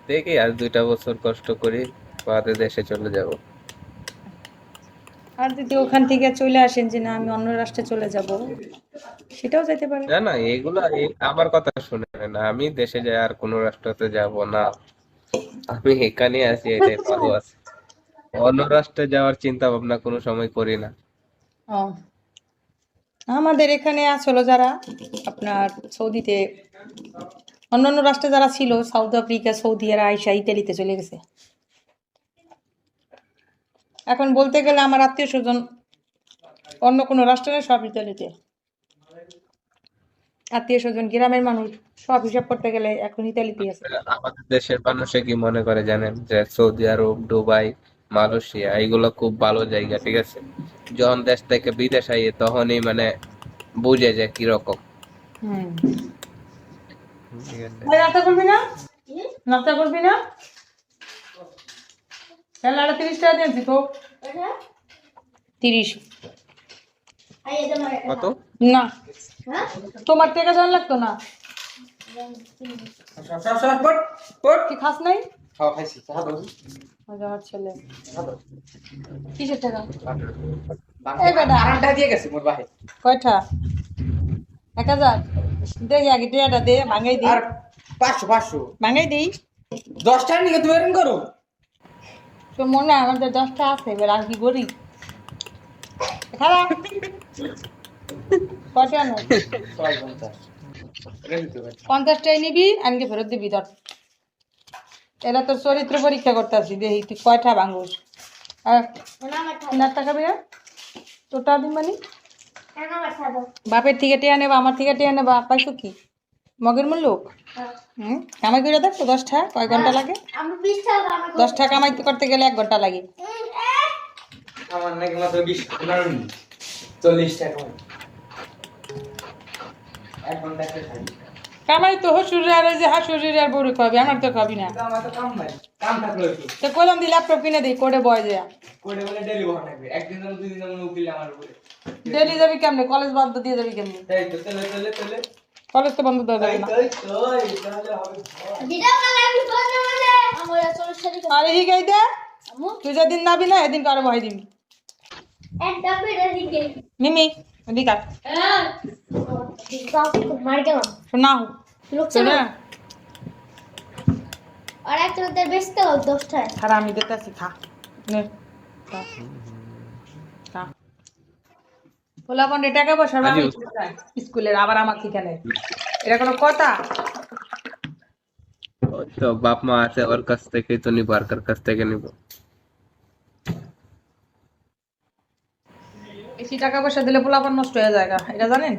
দেখি আর 2টা বছর কষ্ট করি, বাদে দেশে চলে যাব। আর যদি ওখান থেকে চলে আসেন যে না আমি অন্য রাষ্ট্রে চলে যাব, সেটাও যেতে পারে। না না, এগুলা আমার কথা শুনে না, আমি দেশে যাই আর কোনো রাষ্ট্রতে যাব না। আমি এখানে আছি, এটাই ভালো আছে। অন্য রাষ্ট্রে যাওয়ার চিন্তা ভাবনা কোনো সময় করি না। ও, আমাদের এখানে আসলো যারা আপনার সৌদিতে, অন্যান্য রাষ্ট্রে যারা ছিল, সাউথ আফ্রিকা, সৌদি, আর আইসা ইতালিতে চলে গেছে। এখন বলতে গেলে আমার আত্মীয় স্বজন অন্য কোনো রাষ্ট্রে না, সব ইতালিতে। আত্মীয় স্বজন, গ্রামের মানুষ, সব হিসাব করতে গেলে এখন ইতালিতে আছে। আমাদের দেশের মানুষে কি মনে করে জানেন, যে সৌদি আরব, দুবাই, মালয়েশিয়া এগুলো খুব ভালো জায়গা, ঠিক আছে। যখন দেশ থেকে বিদেশ আইয়ে তখনই মানে বুঝে যে কিরকম। হুম, ঠিক আছে। নাস্তা করবি না? নাস্তা করবি না? খেলাটা 30 টাকা দিয়েছি তো। 30। কত? না, তোমার টাকা দেওয়া লাগতো না। কি খাস নাই? ওই যে আমার ছেলে। কিসের টাকা? এই বেটা, কয়টা? 1000। দেখি আগে টিয়াটা দে, ভাঙাই দিই। 500 ভাঙাই দিই। 10 টাকা নিয়ে তুমি এরকম করো। তো মনে হয় আমাদের 10টা আছে, এবার আর কি করি? খারাপ। কয়টা নয়? 50টাই নিবি, আনকে ফেরত দিবি। ধর, এরা তোর চরিত্র পরীক্ষা করতেছি, দেখি তুই কয়টা ভাঙুস। আর নাস্তা খাবি না? তোরটা দিন মানে বাপের থেকে টেয়া নেবা, আমার থেকে টেয়া নেবা, পাইছো কি মগের মূল্য? কামাই করে দেখো 10 টাকা কয় ঘন্টা লাগে? 10 টাকা কামাইতে করতে গেলে 1 ঘন্টা লাগে। আমার নাকি মাত্র 20 টাকা, 40 টাকা। এখন দেখে খাই। কামাই তো হসুরে আর ওই যে হাসুরির আর বউরে খাবি, আমার তো খাবি না। আমার তো কাম নাই। কাম থাকলে কি? তো কলম দিয়ে ল্যাপটপ কিনে দিই, কোডে বয় যায়। কোডে বলে ডেলি বহন থাকবে। একদিন যেমন 2 দিন যেমন উকিল আমার উপরে। ডেলি যাবি কেমনে? কলেজ বন্ধ দিয়ে যাবি কেমনে? তাই তো চলে। কলেজ তো বন্ধ দেওয়া যাবে না। তাহলে হবে। আরে হিগাই দে, তুই যেদিন নাবি না এদিন কারো ভয় দিবি। মিমি এদিকে আয়। শোনা শোনা, খারা আমি দেখতেছি, খা নে, খা, খা। পোলা পন্ডে টাকা পয়সা আমি স্কুলের, আবার আমার থেকে নেয়, এটা কোনো কথা? ওই তো বাপ মা আছে, ওর কাছ থেকেই তো নিবো, আর কার কাছ থেকে নিবো? বেশি টাকা পয়সা দিলে পোলাপান নষ্ট হয়ে যায়, এটা জানেন?